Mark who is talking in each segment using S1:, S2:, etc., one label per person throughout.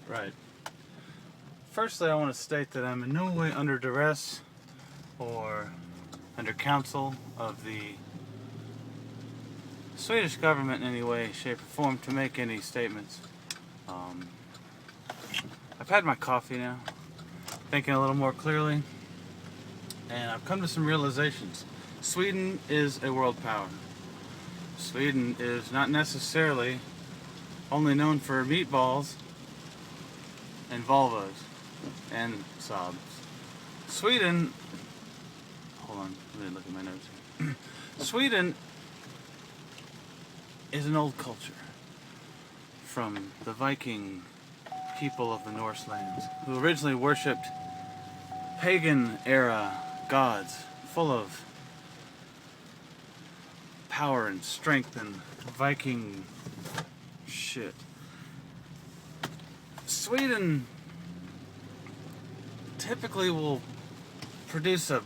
S1: Right. Firstly, I want to state that I'm in no way under duress or under counsel of the Swedish government in any way, shape, or form to make any statements. I've had my coffee now, thinking a little more clearly, and I've come to some realizations. Sweden is a world power. Sweden is not necessarily only known for meatballs and Volvos and Saabs. Sweden, hold on, let me look at my notes here. Sweden is an old culture from the Viking people of the Norselands, who originally worshipped pagan era gods full of power and strength and Viking shit. Sweden typically will produce a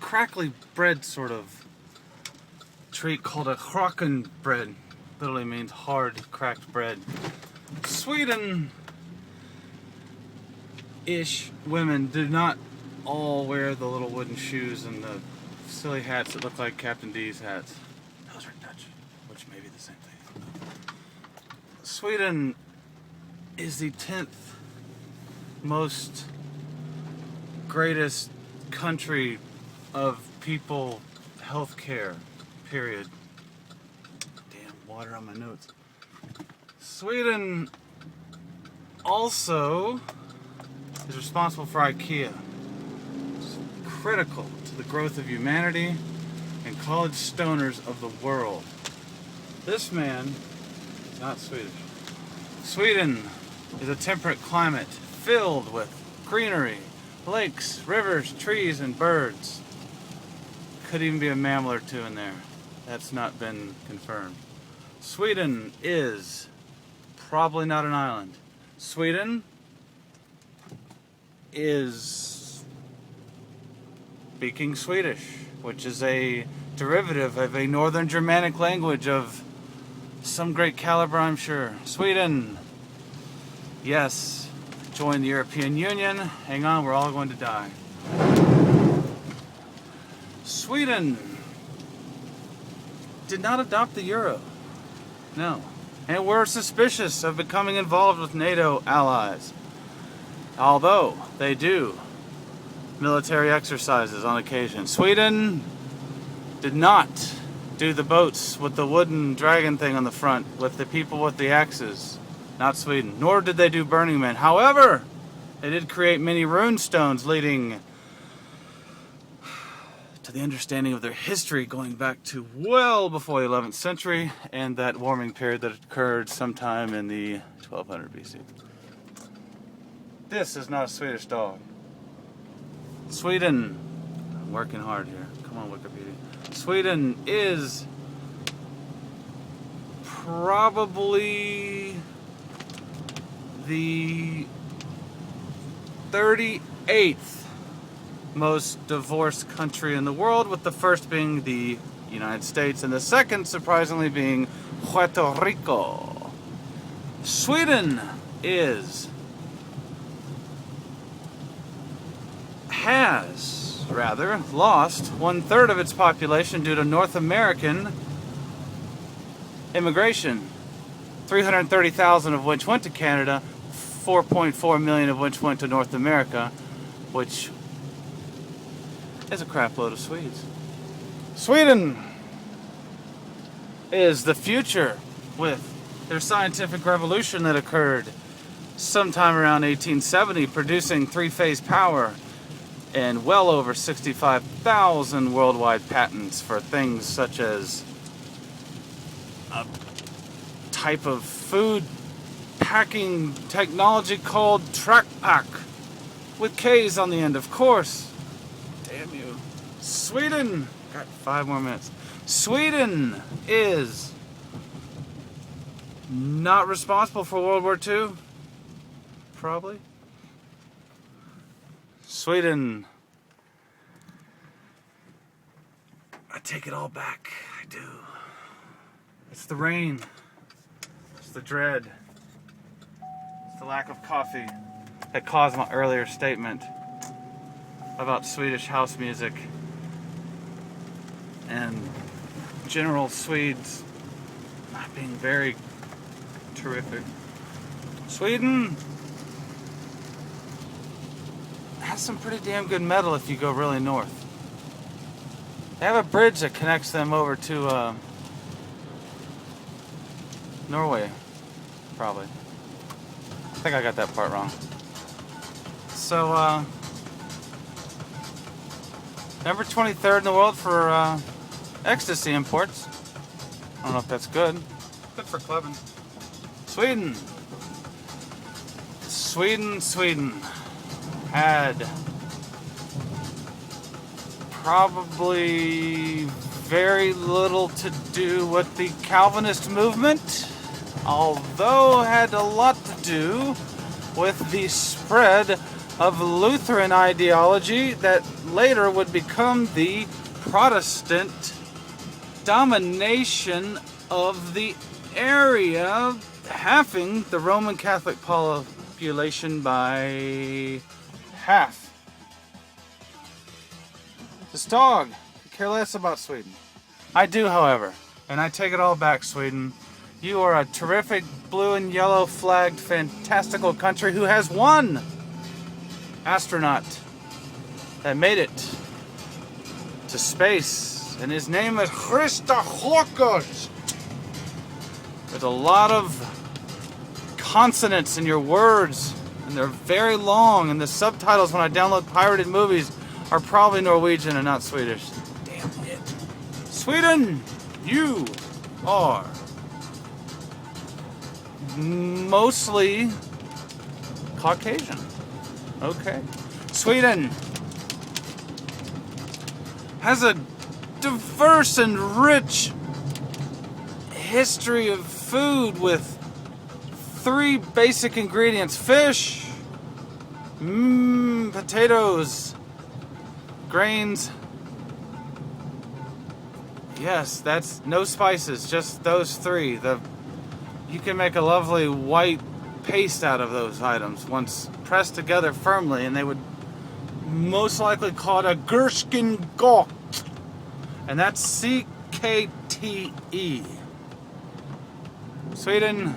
S1: crackly bread sort of treat called a kraken bread. Literally means hard cracked bread. Sweden-ish women do not all wear the little wooden shoes and the silly hats that look like Captain D's hats. Those are Dutch, which may be the same thing. Sweden is the 10th most greatest country of people healthcare, period. Damn, water on my notes. Sweden also is responsible for IKEA. It's critical to the growth of humanity and college stoners of the world. This man is not Swedish. Sweden is a temperate climate filled with greenery, lakes, rivers, trees, and birds. Could even be a mammal or two in there. That's not been confirmed. Sweden is probably not an island. Sweden is speaking Swedish, which is a derivative of a Northern Germanic language of some great caliber, I'm sure. Sweden, yes, join the European Union. Hang on, we're all going to die. Sweden did not adopt the euro. No. And we're suspicious of becoming involved with NATO allies. Although they do military exercises on occasion. Sweden did not do the boats with the wooden dragon thing on the front with the people with the axes. Not Sweden. Nor did they do Burning Man. However, they did create many rune stones leading to the understanding of their history going back to well before the 11th century and that warming period that occurred sometime in the 1200 BC. This is not a Swedish dog. Sweden, I'm working hard here. Come on, Wikipedia. Sweden is probably the 38th most divorced country in the world, with the first being the United States and the second, surprisingly, being Puerto Rico. Sweden has lost 1/3 of its population due to North American immigration. 330,000 of which went to Canada, 4.4 million of which went to North America, which is a crap load of Swedes. Sweden is the future with their scientific revolution that occurred sometime around 1870, producing three-phase power and well over 65,000 worldwide patents for things such as a type of food packing technology called Track Pack with K's on the end, of course. Damn you. Sweden, got 5 more minutes. Sweden is not responsible for World War II. Probably. Sweden, I take it all back. I do. It's the rain. It's the dread. It's the lack of coffee that caused my earlier statement about Swedish house music and general Swedes not being very terrific. Sweden has some pretty damn good metal if you go really north. They have a bridge that connects them over to Norway, probably. I think I got that part wrong. So, number 23rd in the world for ecstasy imports. I don't know if that's good. Good for clubbing. Sweden had probably very little to do with the Calvinist movement, although had a lot to do with the spread of Lutheran ideology that later would become the Protestant domination of the area, halving the Roman Catholic population by half. This dog could care less about Sweden. I do, however, and I take it all back, Sweden. You are a terrific blue and yellow flagged fantastical country who has one astronaut that made it to space, and his name is Krista Håkans. There's a lot of consonants in your words, and they're very long, and the subtitles when I download pirated movies are probably Norwegian and not Swedish. Damn it. Sweden, you are mostly Caucasian. Okay. Sweden has a diverse and rich history of food with 3 basic ingredients: fish, potatoes, grains. Yes, that's no spices, just those 3. You can make a lovely white paste out of those items once pressed together firmly, and they would most likely call it a Gerskengot. And that's CKTE. Sweden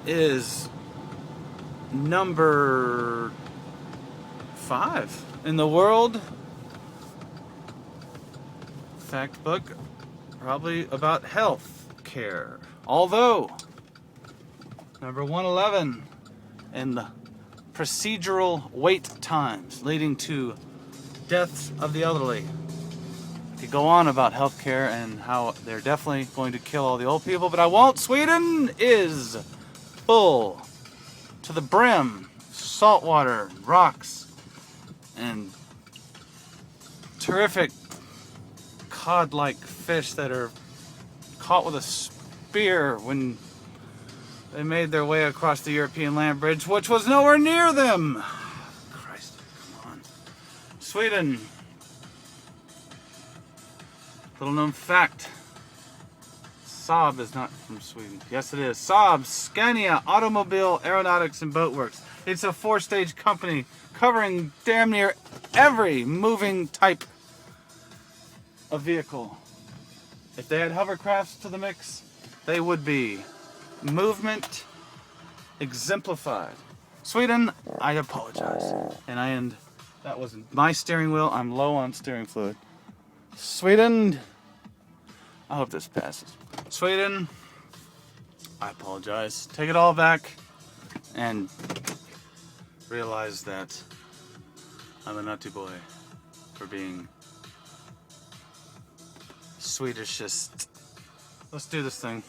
S1: is number 5 in the world fact book, probably about health care. Although, number 111 in the procedural wait times leading to deaths of the elderly. I could go on about healthcare and how they're definitely going to kill all the old people, but I won't. Sweden is full to the brim, salt water, rocks, and terrific cod-like fish that are caught with a spear when they made their way across the European land bridge, which was nowhere near them. Christ, come on. Sweden. Little known fact. Saab is not from Sweden. Yes, it is. Saab, Scania, Automobile, Aeronautics, and Boatworks. It's a 4-stage company covering damn near every moving type of vehicle. If they had hovercrafts to the mix, they would be movement exemplified. Sweden, I apologize. And that was my steering wheel. I'm low on steering fluid. Sweden, I hope this passes. Sweden, I apologize. Take it all back and realize that I'm a nutty boy for being Swedishist. Let's do this thing.